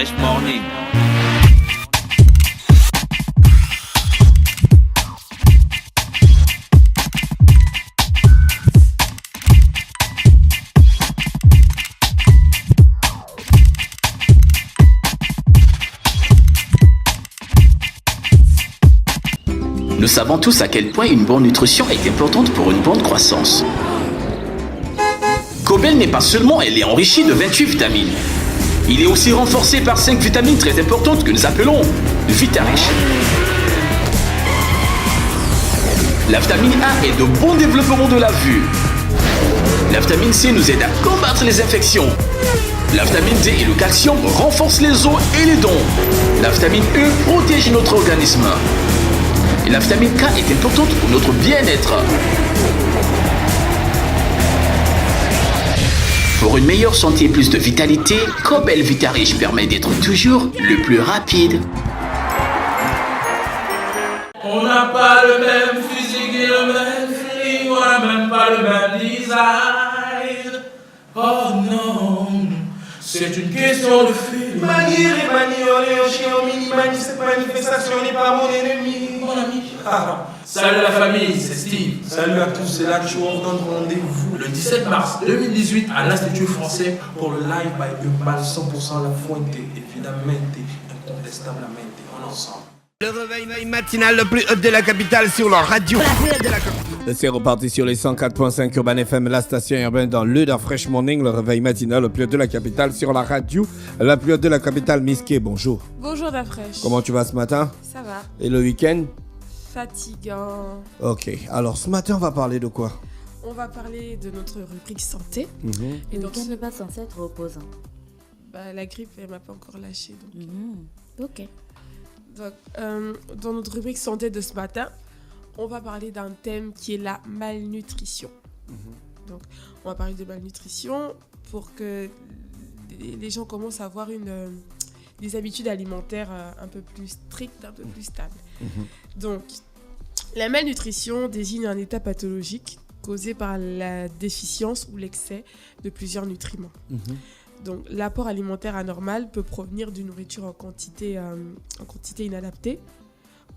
Fresh Morning. Nous savons tous à quel point une bonne nutrition est importante pour une bonne croissance. Cobel n'est pas seulement, elle est enrichie de 28 vitamines. Il est aussi renforcé par 5 vitamines très importantes que nous appelons Vitarich. La vitamine A est de bon développement de la vue. La vitamine C nous aide à combattre les infections. La vitamine D et le calcium renforcent les os et les dents. La vitamine E protège notre organisme. Et la vitamine K est importante pour notre bien-être. Pour une meilleure santé et plus de vitalité, Cobel Vitarich permet d'être toujours le plus rapide. On n'a pas le même physique et le même feeling, on n'a même pas le même design. Oh non, c'est une question de feeling. Manier et manioler au chien au mini-mani, cette manifestation n'est pas mon ennemi. Mon ami. Salut la famille, c'est Steve. Salut à tous, c'est là que je vous donne rendez-vous Le 17 mars 2018 à l'Institut français pour le live by Umbal 100% la fuente, évidemment, incontestablement, on ensemble. Le réveil matinal le plus haut de la capitale sur la radio. C'est reparti sur les 104.5 Urban FM, la station urbaine dans le d'un Fresh Morning. Le réveil matinal le plus haut de la capitale sur la radio. La plus haute de la capitale, Miske, bonjour. Bonjour Dafresh. Comment tu vas ce matin? Ça va. Et le week-end? Fatigant. Ok, alors ce matin on va parler de quoi? On va parler de notre rubrique santé. Et donc on n'est pas censé être reposant. La grippe, elle m'a pas encore lâché. Ok. Donc, dans notre rubrique santé de ce matin, on va parler d'un thème qui est la malnutrition. Donc, on va parler de malnutrition pour que les gens commencent à avoir des habitudes alimentaires un peu plus strictes, un peu plus stables. Donc, la malnutrition désigne un état pathologique causé par la déficience ou l'excès de plusieurs nutriments. Donc, l'apport alimentaire anormal peut provenir d'une nourriture en quantité inadaptée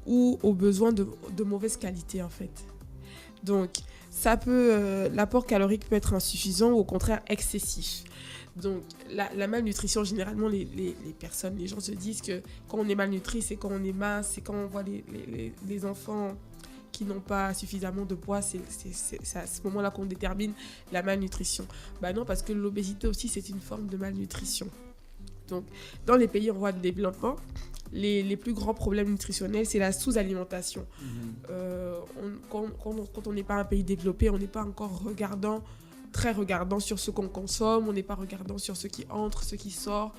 ou au besoin de mauvaise qualité, en fait. Donc, l'apport calorique peut être insuffisant ou au contraire excessif. Donc, la malnutrition, généralement, les gens se disent que quand on est malnutri, c'est quand on est mince, c'est quand on voit les enfants qui n'ont pas suffisamment de poids, c'est à ce moment-là qu'on détermine la malnutrition. Non, parce que l'obésité aussi, c'est une forme de malnutrition. Donc, dans les pays en voie de développement, les plus grands problèmes nutritionnels, c'est la sous-alimentation. Quand on n'est pas un pays développé, on n'est pas encore très regardant sur ce qu'on consomme, on n'est pas regardant sur ce qui entre, ce qui sort.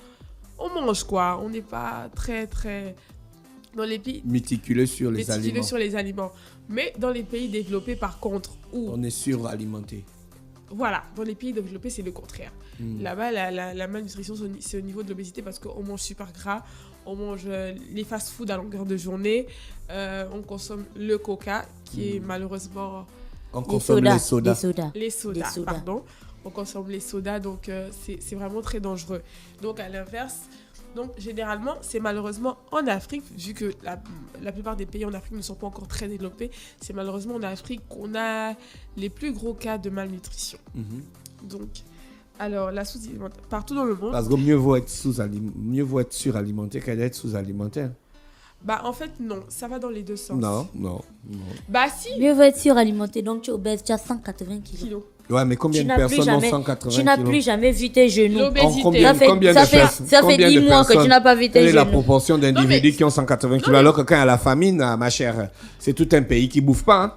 On mange quoi, on n'est pas très dans les pays méticuleux sur les aliments. Mais dans les pays développés, par contre, où on est suralimenté. Voilà, dans les pays développés, c'est le contraire. Là-bas, la malnutrition, c'est au niveau de l'obésité parce qu'on mange super gras, on mange les fast-foods à longueur de journée, on consomme le coca, qui est malheureusement... On consomme les sodas. Pardon. On consomme les sodas, donc c'est vraiment très dangereux. Donc, à l'inverse... Donc, généralement, c'est malheureusement en Afrique, vu que la plupart des pays en Afrique ne sont pas encore très développés, c'est malheureusement en Afrique qu'on a les plus gros cas de malnutrition. Donc, alors, la sous-alimentation, partout dans le monde... Parce que mieux vaut être suralimenté qu'à être sous-alimentaire. En fait, non. Ça va dans les deux sens. Non. Si. Mieux vaut être suralimenté, donc tu es obèse, tu as 180 kilos. Ouais, mais combien de personnes ont 180 kilos? Tu n'as plus jamais vu tes genoux. L'obésité. Ça fait 10 mois que tu n'as pas vu tes genoux. Quelle est la proportion d'individus qui ont 180 kilos alors que quand il y a la famine, ma chère, c'est tout un pays qui ne bouffe pas, hein?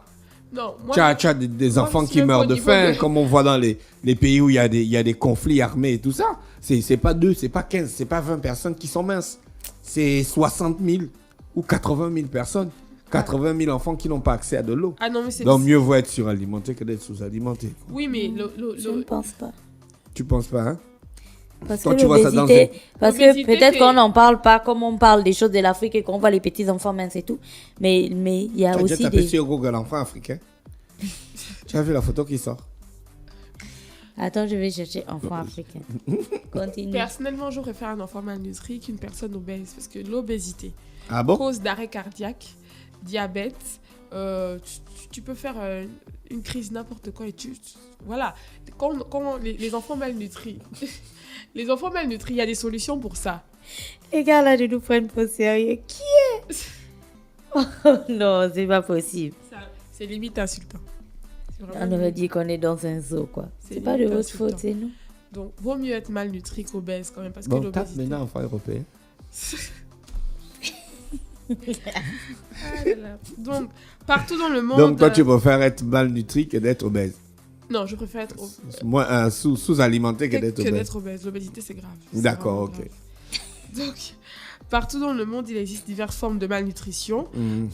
Non, tu as des enfants qui meurent de faim, comme on voit dans les pays où il y a des conflits armés et tout ça. C'est pas 2, c'est pas 15, c'est pas 20 personnes qui sont minces. C'est 60 000 ou 80 000 personnes. 80 000 enfants qui n'ont pas accès à de l'eau. Donc mieux vaut être suralimenté que d'être sous-alimenté. Oui, mais je ne pense pas. Tu penses pas, hein? Parce que peut-être qu'on n'en parle pas comme on parle des choses de l'Afrique et qu'on voit les petits enfants minces et tout. Mais il y a aussi déjà tapé sur Google enfant africain. Tu as vu la photo qui sort? Attends, je vais chercher enfant africain. Continue. Personnellement, je préfère un enfant malnutri qu'une personne obèse parce que l'obésité Ah bon? cause d'arrêt cardiaque, diabète. Tu peux faire une crise n'importe quoi et voilà. Quand les enfants malnutris, les enfants malnutris, il y a des solutions pour ça. Les gars là, de nous prendre pour sérieux. Qui est? Oh, non, c'est pas possible. C'est limite insultant. On aurait dit qu'on est dans un zoo, quoi. C'est pas de limite votre insultant. faute, c'est nous. Donc, vaut mieux être malnutri qu'obèse quand même parce que Bon, tape l'obésité. maintenant enfant européen. Ah là là. Donc, partout dans le monde. Donc, toi, tu préfères être malnutri que d'être obèse. Non, je préfère être Moins sous-alimenté que d'être obèse. obèse. L'obésité, c'est grave. C'est D'accord, vraiment ok. grave. Donc, partout dans le monde, il existe diverses formes de malnutrition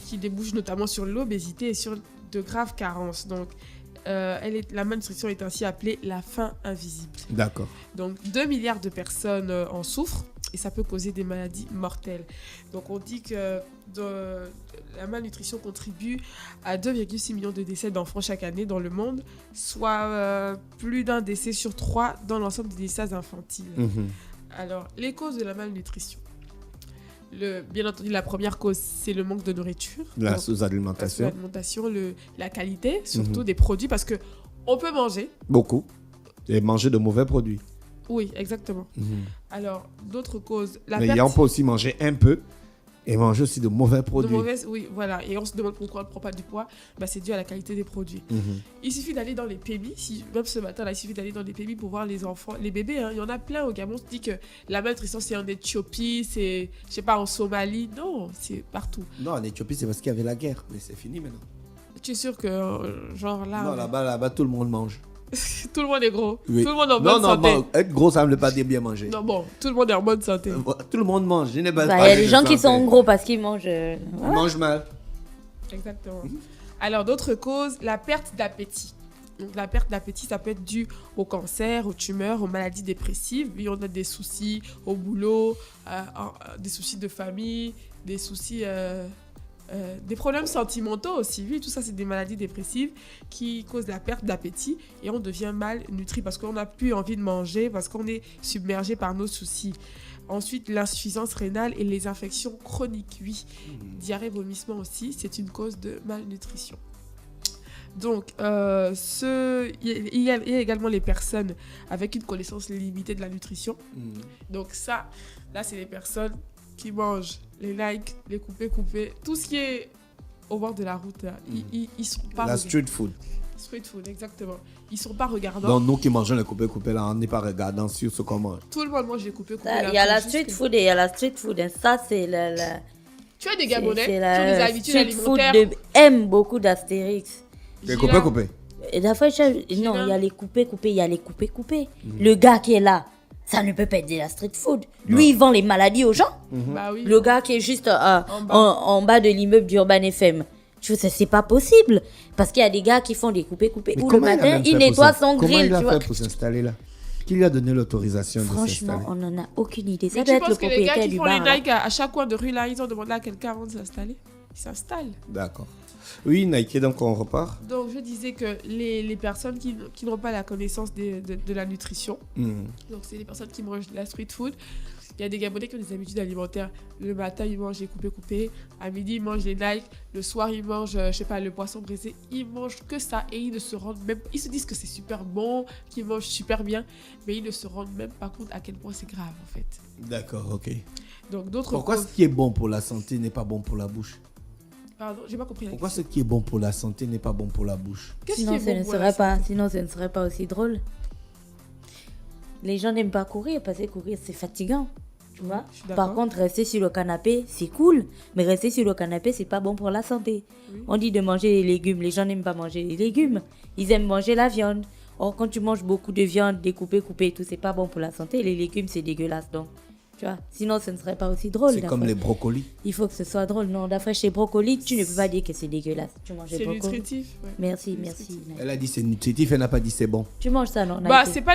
qui débouchent notamment sur l'obésité et sur de graves carences. Donc, la malnutrition est ainsi appelée la faim invisible. D'accord. Donc, 2 milliards de personnes en souffrent et ça peut causer des maladies mortelles. Donc, on dit que la malnutrition contribue à 2,6 millions de décès d'enfants chaque année dans le monde, soit plus d'un décès sur 3 dans l'ensemble des décès infantiles. Alors, les causes de la malnutrition. Bien entendu, la première cause, c'est le manque de nourriture. La Donc, sous-alimentation. l'alimentation, la qualité, surtout des produits, parce que on peut manger. Beaucoup. Et manger de mauvais produits. Oui, exactement. Alors, d'autres causes. Mais on peut aussi manger un peu et manger aussi de mauvais de produits. mauvaises, oui, voilà. Et on se demande pourquoi on ne prend pas du poids. Bah, c'est dû à la qualité des produits. Il suffit d'aller dans les PMI. Même ce matin, là, il suffit d'aller dans les PMI pour voir les enfants, les bébés. Hein. Il y en a plein au Gabon. On se dit que la malnutrition, c'est en Éthiopie, c'est, je sais pas, en Somalie. Non, c'est partout. Non, en Éthiopie, c'est parce qu'il y avait la guerre. Mais c'est fini maintenant. Tu es sûr que, genre là. Non, là-bas, tout le monde mange. Tout le monde est gros. Oui. Tout le monde est en bonne santé. Non, être gros, ça ne veut pas dire bien manger. Non, bon, tout le monde est en bonne santé. Tout le monde mange. Je n'ai pas Il y a des gens qui sont gros parce qu'ils mangent. Ils mangent mal. Exactement. Alors, d'autres causes, la perte d'appétit. Donc, la perte d'appétit, ça peut être dû au cancer, aux tumeurs, aux maladies dépressives. Et on a des soucis au boulot, des soucis de famille, des soucis... des problèmes sentimentaux aussi. Oui, tout ça, c'est des maladies dépressives qui causent la perte d'appétit et on devient malnutri parce qu'on n'a plus envie de manger, parce qu'on est submergé par nos soucis. Ensuite, l'insuffisance rénale et les infections chroniques, oui. Diarrhée, vomissement aussi, c'est une cause de malnutrition. Donc, il y a également les personnes avec une connaissance limitée de la nutrition. Donc ça, là, c'est les personnes qui mangent les likes, les coupés, tout ce qui est au bord de la route, là, ils sont pas... La street food. Street food, exactement. Ils sont pas regardants. Donc, nous qui mangeons les coupés là, on n'est pas regardants sur ce qu'on mange. Tout le monde mange les coupés. Il y a la street food et il y a la street food. Et ça, c'est Tu as des Gabonais c'est qui ont des la habitudes street food alimentaires. aime beaucoup d'Astérix. Les coupés. Et la fois, non, il y a les coupés, il y a les coupés. Le gars qui est là, ça ne peut pas être de la street food. Lui, il vend les maladies aux gens. Bah oui. Le gars qui est juste en bas de l'immeuble d'Urban FM. Je veux dire, c'est pas possible. Parce qu'il y a des gars qui font des coupés. Mais Ou le matin, il nettoie son Comment grill. il a Tu vois. fait pour s'installer là? Qui lui a donné l'autorisation de Franchement, s'installer? on n'en a aucune idée. Ça Mais doit tu être le penses que les gars propriétaire qui du font bar. les là. Nike à chaque coin de rue, là, ils ont demandé à quelqu'un avant de s'installer? Ils s'installent. D'accord. Oui, Nike, donc on repart. Donc, je disais que les personnes qui n'ont pas la connaissance de la nutrition, donc c'est les personnes qui mangent de la street food. Il y a des Gabonais qui ont des habitudes alimentaires. Le matin, ils mangent les coupés. À midi, ils mangent les Nike. Le soir, ils mangent, je sais pas, le poisson braisé. Ils mangent que ça et ils ne se rendent même... Ils se disent que c'est super bon, qu'ils mangent super bien, mais ils ne se rendent même pas compte à quel point c'est grave, en fait. D'accord, ok. Donc, d'autres Pourquoi causes... ce qui est bon pour la santé n'est pas bon pour la bouche? Pardon, j'ai pas compris la Pourquoi question. ce qui est bon pour la santé n'est pas bon pour la bouche? Qu'est-ce Sinon, qui ce est ne bon pour la serait pas, santé? sinon, ce ne serait pas aussi drôle. Les gens n'aiment pas courir parce que courir, c'est fatigant. Tu vois? Je suis d'accord. Par contre, rester sur le canapé, c'est cool. Mais rester sur le canapé, c'est pas bon pour la santé. Oui. On dit de manger les légumes. Les gens n'aiment pas manger les légumes. Ils aiment manger la viande. Or, quand tu manges beaucoup de viande, découpée, coupée, tout, c'est pas bon pour la santé. Les légumes, c'est dégueulasse. Donc, tu vois? Sinon, ce ne serait pas aussi drôle. C'est comme les brocolis. Il faut que ce soit drôle. Non, d'après chez brocoli, tu ne peux pas dire que c'est dégueulasse. Tu manges des C'est brocolis. nutritif. Ouais. Merci, C'est merci. nutritif. Elle a dit c'est nutritif, elle n'a pas dit c'est bon. Tu manges ça, non? Bah, Nike? c'est pas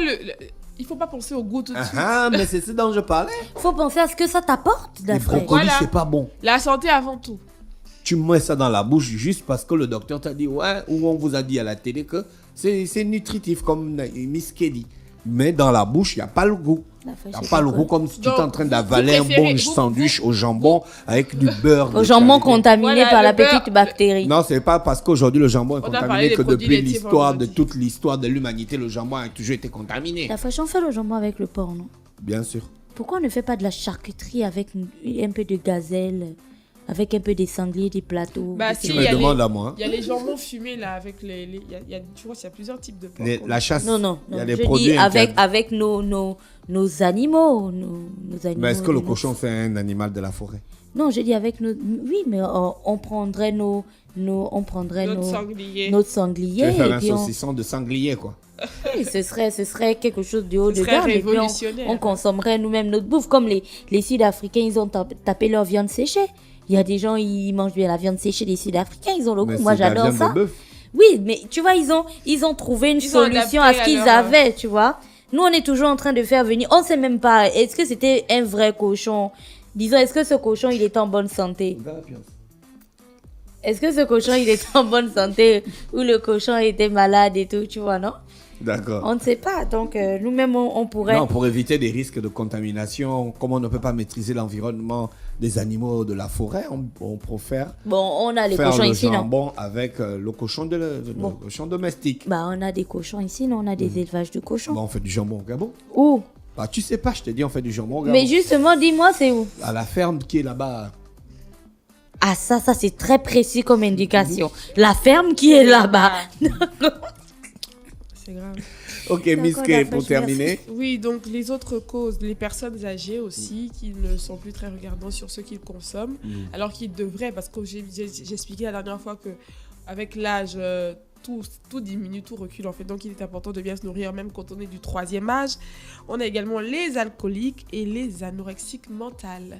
il faut pas penser au goût tout de suite. Ah, mais c'est ce dont je parlais. Faut penser à ce que ça t'apporte, Les d'après. brocolis, Voilà. c'est pas bon. La santé avant tout. Tu mets ça dans la bouche juste parce que le docteur t'a dit ouais, ou on vous a dit à la télé que C'est nutritif, comme Miss Kelly. Mais dans la bouche, il n'y a pas le goût. Il n'y a pas le goût comme si tu étais en train d'avaler un bon sandwich au jambon avec du beurre. Au jambon contaminé par la petite bactérie. Non, c'est pas parce qu'aujourd'hui le jambon est On a parlé contaminé des que produits depuis laitiers toute l'histoire de l'humanité, le jambon a toujours été contaminé. La façon fait le jambon avec le porc, non? Bien sûr. Pourquoi on ne fait pas de la charcuterie avec un peu de gazelle, avec un peu des sangliers, des plateaux? Bah, Tu si, me demandes à moi. Il y a les jambons fumés là avec tu vois, il y a plusieurs types de porc. La chasse. Non. Il y a des Je produits dis avec interdits. nos animaux. Nos animaux. Mais est-ce que le cochon c'est un animal de la forêt? Non, je dis avec nos. Oui, mais on prendrait Notre sanglier. notre Tu sanglier. veux faire Et un puis saucisson de sanglier, quoi. oui, ce serait quelque chose de haut Ce de serait gamme. Et puis révolutionnaire. on consommerait nous-mêmes notre bouffe. Comme les Sud-Africains, ils ont tapé leur viande séchée. Il y a des gens, ils mangent bien la viande séchée des Sud-Africains. Ils ont le goût. Mais Moi, c'est de la j'adore viande ça. de bœuf. Oui, mais tu vois, ils ont trouvé une Ils ont solution adapté à ce qu'ils à leur- avaient, tu vois. Nous, on est toujours en train de faire venir. On sait même pas, est-ce que c'était un vrai cochon? Disons, est-ce que ce cochon, il est en bonne santé? Est-ce que ce cochon, il est en bonne santé? Ou le cochon était malade et tout, tu vois, non? D'accord. On ne sait pas. Donc, nous-mêmes, on pourrait... Non, pour éviter des risques de contamination, comme on ne peut pas maîtriser l'environnement des animaux de la forêt, on préfère Bon, on a les faire cochons le ici, non? jambon avec le cochon, le cochon domestique. Bah, on a des cochons ici, non? On a des élevages de cochons. Bon, on fait du jambon au Gabon. Où? Bah, tu sais pas, je te dis, on fait du jambon au Gabon. Mais justement, dis-moi, c'est où? À la ferme qui est là-bas. Ah, ça c'est très précis comme indication. La ferme qui est là-bas. C'est grave. Ok, D'accord, Miss Kay, pour merci. terminer. Oui, donc les autres causes, les personnes âgées aussi, qui ne sont plus très regardants sur ce qu'ils consomment, alors qu'ils devraient, parce que j'ai expliqué la dernière fois que avec l'âge, tout diminue, tout recule en fait. Donc il est important de bien se nourrir, même quand on est du 3e âge. On a également les alcooliques et les anorexiques mentales.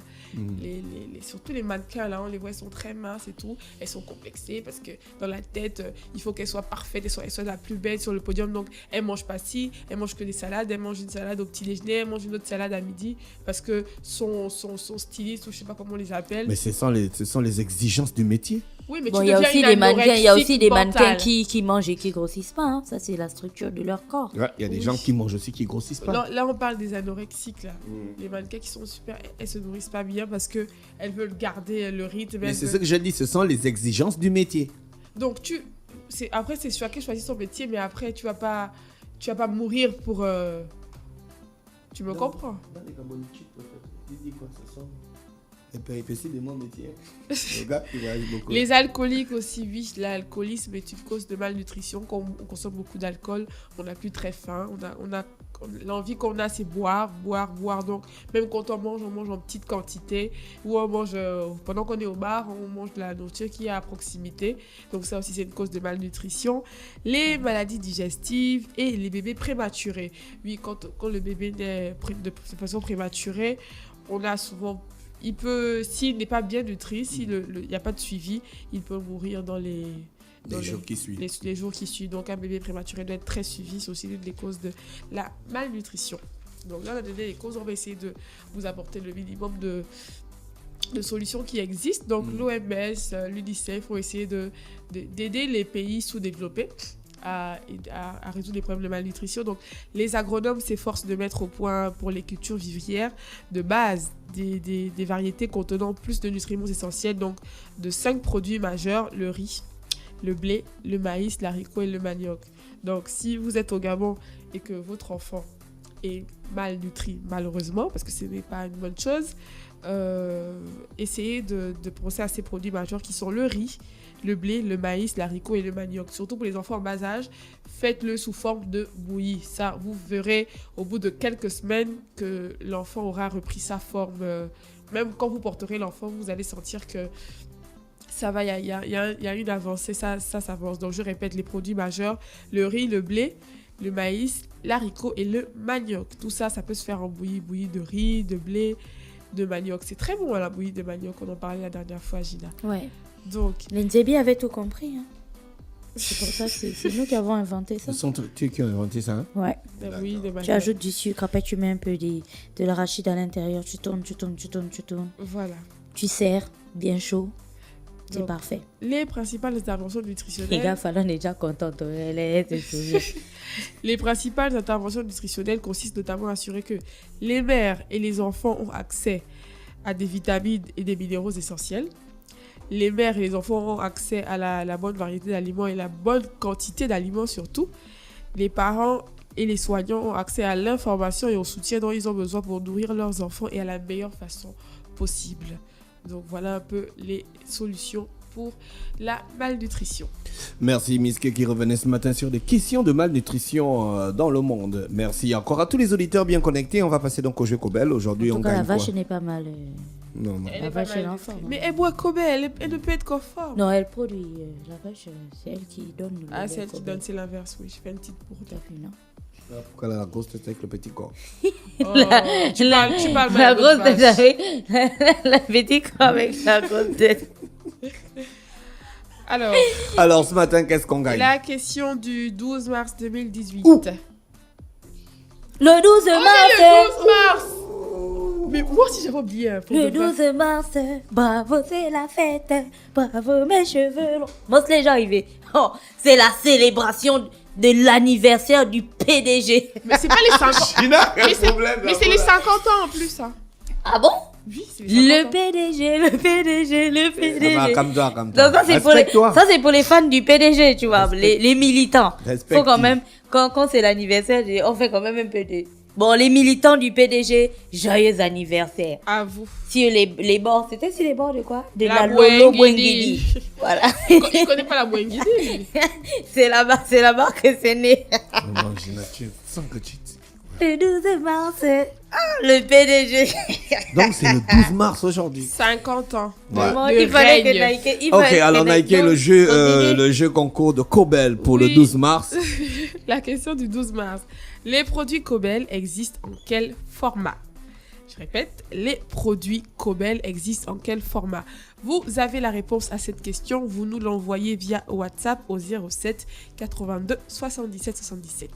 Surtout les mannequins, là, on les voit, elles sont très minces et tout. Elles sont complexées parce que dans la tête, il faut qu'elles soient parfaites, elles soient la plus belle sur le podium. Donc elles mangent pas ci, elles mangent que des salades, elles mangent une salade au petit déjeuner, elles mangent une autre salade à midi parce que son styliste, ou je sais pas comment on les appelle. Mais ce sont les exigences du métier. Oui, mais Bon, tu il y a deviens aussi une des mannequins, il y a aussi des anorexique mannequins mentale. qui mangent et qui grossissent pas. Hein. Ça, c'est la structure de leur corps. Ouais, il y a des Oui. gens qui mangent aussi, qui grossissent pas. Là, on parle des anorexiques, là. Les mannequins qui sont super, elles se nourrissent pas bien parce que elles veulent garder le rythme. Mais elles c'est veulent- ce que je dis, ce sont les exigences du métier. Donc après c'est chacun choisit son métier, mais après tu vas pas mourir pour. Tu me comprends? Les péripéties de mon métier. Le gars qui voyage beaucoup. Les alcooliques aussi, oui, l'alcoolisme est une cause de malnutrition. Quand on consomme beaucoup d'alcool, on n'a plus très faim. L'envie qu'on a, c'est boire. Donc, même quand on mange en petite quantité. Ou on mange, pendant qu'on est au bar, on mange de la nourriture qui est à proximité. Donc, ça aussi, c'est une cause de malnutrition. Les maladies digestives et les bébés prématurés. Oui, quand le bébé naît de façon prématurée, on a souvent... s'il n'est pas bien nutri, s'il n'y a pas de suivi, il peut mourir dans les jours qui suivent. les jours qui suivent. Donc un bébé prématuré doit être très suivi. C'est aussi l'une des causes de la malnutrition. Donc là, on a donné les causes. On va essayer de vous apporter le minimum de solutions qui existent. Donc l'OMS, l'UNICEF ont essayé d'aider les pays sous-développés à résoudre les problèmes de malnutrition. Donc, les agronomes s'efforcent de mettre au point pour les cultures vivrières de base des variétés contenant plus de nutriments essentiels, donc de 5 produits majeurs, le riz, le blé, le maïs, l'haricot et le manioc. Donc, si vous êtes au Gabon et que votre enfant est malnutri, malheureusement, parce que ce n'est pas une bonne chose, essayez de penser à ces produits majeurs qui sont le riz, le blé, le maïs, l'haricot et le manioc. Surtout pour les enfants en bas âge, faites-le sous forme de bouillie. Ça, vous verrez au bout de quelques semaines que l'enfant aura repris sa forme. Même quand vous porterez l'enfant, vous allez sentir que ça va, il y a une avancée, ça s'avance. Donc je répète, les produits majeurs, le riz, le blé, le maïs, l'haricot et le manioc. Tout ça, ça peut se faire en bouillie de riz, de blé, de manioc. C'est très bon, la bouillie de manioc, on en parlait la dernière fois, Gina. Ouais. Donc, L'Nzebi avait tout compris. Hein. C'est pour ça que c'est nous qui avons inventé ça. Ce sont tu qui as inventé ça, hein? Ouais. la bouillie de manioc. Tu ajoutes du sucre, après tu mets un peu de l'arachide à l'intérieur, tu tournes. Voilà. Tu serres, bien chaud. C'est Donc, parfait. Les principales interventions Les nutritionnelles. gars, Fallon est déjà contente. Elle est sourire. Les principales interventions nutritionnelles consistent notamment à assurer que les mères et les enfants ont accès à des vitamines et des minéraux essentiels. Les mères et les enfants ont accès à la bonne variété d'aliments et la bonne quantité d'aliments surtout. Les parents et les soignants ont accès à l'information et au soutien dont ils ont besoin pour nourrir leurs enfants et à la meilleure façon possible. Donc voilà un peu les solutions pour la malnutrition. Merci Miske qui revenait ce matin sur des questions de malnutrition dans le monde. Merci encore à tous les auditeurs bien connectés. On va passer donc au jeu Cobel. Aujourd'hui, En on tout cas, la gagne quoi? vache n'est pas mal. Non, non. La vache est en forme. Mais elle boit Cobel, elle ne peut être qu'en forme. Non, elle produit. La vache, c'est elle qui donne. le Ah, lait c'est elle qui Cobel. donne, c'est l'inverse, oui. Je fais une petite bourde. Tout à fait, non? Pourquoi la grosse tête avec le petit corps? Oh, tu parles mal La de grosse vache. tête avec la petite corps avec la grosse tête. Alors, ce matin, qu'est-ce qu'on gagne? la question du 12 mars 2018. Ouh. Le 12 mars. Le 12 mars. Mais moi aussi j'avais oublié. Le 12 mars, bravo, c'est la fête. Bravo, mes cheveux longs. Moi, c'est déjà arrivé. Oh, c'est la célébration de l'anniversaire du PDG. Mais c'est pas les 50 Gina, Mais c'est les 50 ans en plus, ça. Ah bon? Oui, c'est les 50 Le ans. PDG, le PDG, le PDG. Calme-toi. Donc ça c'est pour les fans du PDG, tu vois, Respecte. les militants. Respecte. Faut quand même, quand c'est l'anniversaire, on fait quand même un peu de... Bon, les militants du PDG, joyeux anniversaire. À vous. Sur les bords, c'était sur les bords de quoi? De La la Lolo Bouengidi. Bouengidi. Voilà. Il connaît pas la Bouengidi, lui. C'est là-bas que c'est né. Non, Gina, tu sens que tu... Le 12 mars, le PDG. Donc, c'est le 12 mars aujourd'hui. 50 ans. Ouais. Bon, Le il fallait règne. que Nike... Ok, alors Nike, le jeu concours de Cobel pour le Oui. 12 mars. La question du 12 mars. Les produits Cobel existent en quel format? Je répète, les produits Cobel existent en quel format? Vous avez la réponse à cette question. Vous nous l'envoyez via WhatsApp au 07 82 77 77.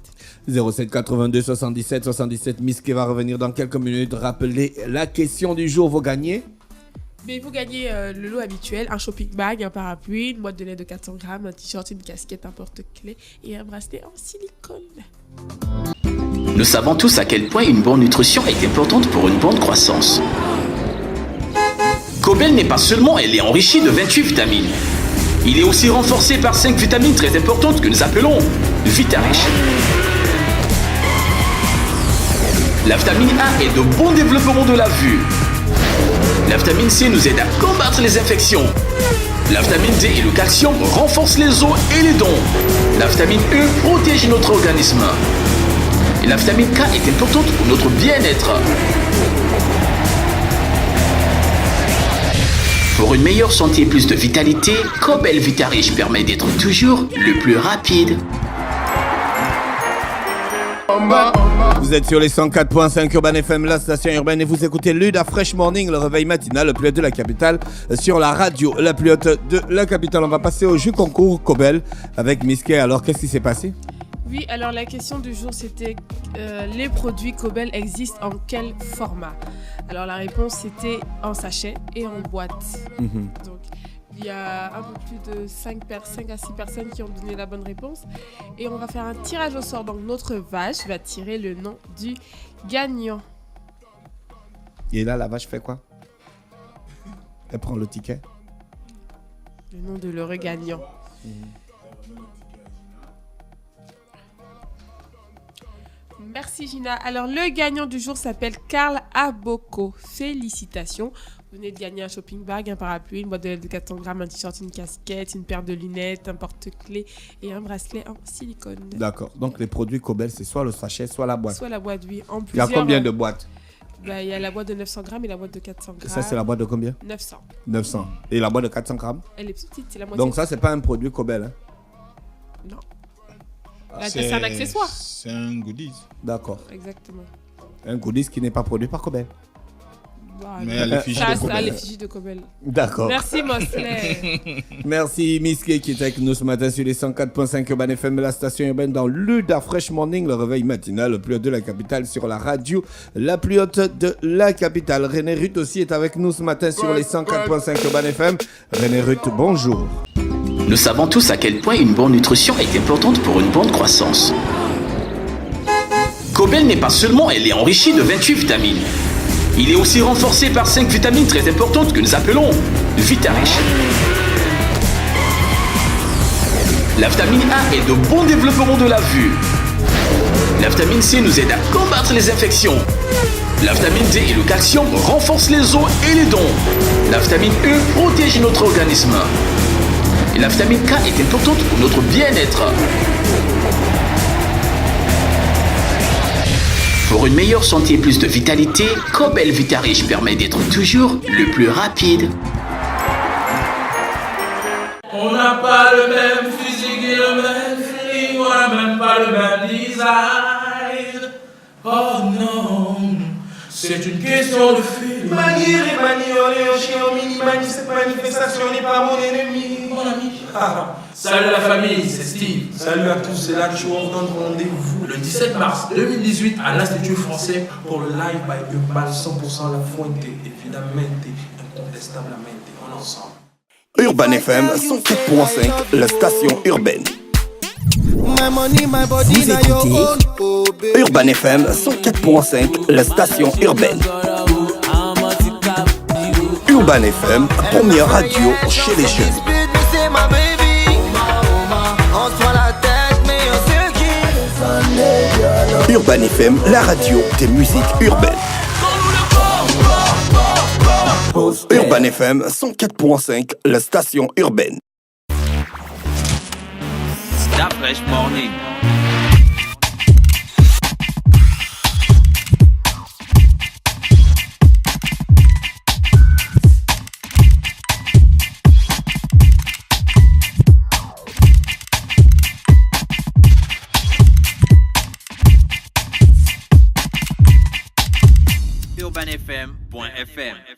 07 82 77 77. Miske va revenir dans quelques minutes. Rappelez la question du jour. Vous gagnez Mais vous gagnez le lot habituel, un shopping bag, un parapluie, une boîte de lait de 400 grammes, un t-shirt, une casquette, un porte-clés et un bracelet en silicone. Nous savons tous à quel point une bonne nutrition est importante pour une bonne croissance. Cobel n'est pas seulement elle est enrichie de 28 vitamines. Il est aussi renforcé par 5 vitamines très importantes que nous appelons Vitarich. La vitamine A est de bon développement de la vue. La vitamine C nous aide à combattre les infections. La vitamine D et le calcium renforcent les os et les dents. La vitamine E protège notre organisme. Et la vitamine K est importante pour notre bien-être. Pour une meilleure santé et plus de vitalité, Cobel Vitarich permet d'être toujours le plus rapide. Vous êtes sur les 104.5 Urban FM, la station urbaine, et vous écoutez Luda Fresh Morning, le réveil matinal le plus haut de la capitale, sur la radio la plus haute de la capitale. On va passer au jeu concours Cobel avec Miske. Alors, qu'est-ce qui s'est passé? Oui, alors la question du jour c'était les produits Cobel existent en quel format? Alors la réponse c'était en sachet et en boîte. Donc il y a un peu plus de 5 à 6 personnes qui ont donné la bonne réponse. Et on va faire un tirage au sort. Donc notre vache va tirer le nom du gagnant. Et là, la vache fait quoi? Elle prend le ticket. Le nom de l'heureux gagnant. Merci Gina. Alors le gagnant du jour s'appelle Karl Aboko. Félicitations. Vous venez de gagner un shopping bag, un parapluie, une boîte de lait de 400 grammes, un t-shirt, une casquette, une paire de lunettes, un porte-clés et un bracelet en silicone. D'accord. Donc, les produits Cobel, c'est soit le sachet, soit la boîte. Soit la boîte, oui. En Il y a plusieurs, combien de boîtes? Il y a la boîte de 900 grammes et la boîte de 400 Et grammes. ça, c'est la boîte de combien? 900. 900. Et la boîte de 400 grammes? Elle est petite, c'est la moitié. Donc, ça, c'est pas un produit Cobel. Hein? Non. Là, c'est un accessoire. C'est un goodies. D'accord. Exactement. Un goodies qui n'est pas produit par Cobel. Bah, Mais à l'effigie de Kobel. À l'effigie de Kobel. D'accord. Merci, Mosley. Merci Miske qui est avec nous ce matin sur les 104.5 Urban FM, la station urbaine dans l'Uda Fresh Morning, le réveil matinal le plus haut de la capitale sur la radio la plus haute de la capitale. René Ruth aussi est avec nous ce matin sur les 104.5 Urban FM. René Ruth, bonjour. Nous savons tous à quel point une bonne nutrition est importante pour une bonne croissance. Kobel n'est pas seulement elle est enrichie de 28 vitamines. Il est aussi renforcé par 5 vitamines très importantes que nous appelons Vitarich. La vitamine A est de bon développement de la vue. La vitamine C nous aide à combattre les infections. La vitamine D et le calcium renforcent les os et les dents. La vitamine E protège notre organisme. Et la vitamine K est importante pour notre bien-être. Pour une meilleure santé et plus de vitalité, Kobel Vitarich permet d'être toujours le plus rapide. On n'a pas le même physique et le même feeling, on n'a même pas le même design. Oh non, c'est une question de feeling. Mani, olé, chien, mini, mani, cette manifestation n'est pas mon ennemi. Mon ami. Salut la famille, c'est Steve. Salut à tous, c'est là que je vous donne rendez-vous Le 17 mars 2018 à l'Institut français. pour le live by Urban 100% la fuente, évidemment, incontestablement, on ensemble. Urban FM 104.5, la station urbaine. Vous écoutez Urban FM 104.5, la station urbaine. Urban FM, première radio chez les jeunes. Urban FM, la radio des musiques urbaines. Urban FM 104.5, la station urbaine. Stop Fresh Morning. UrbanFM.fm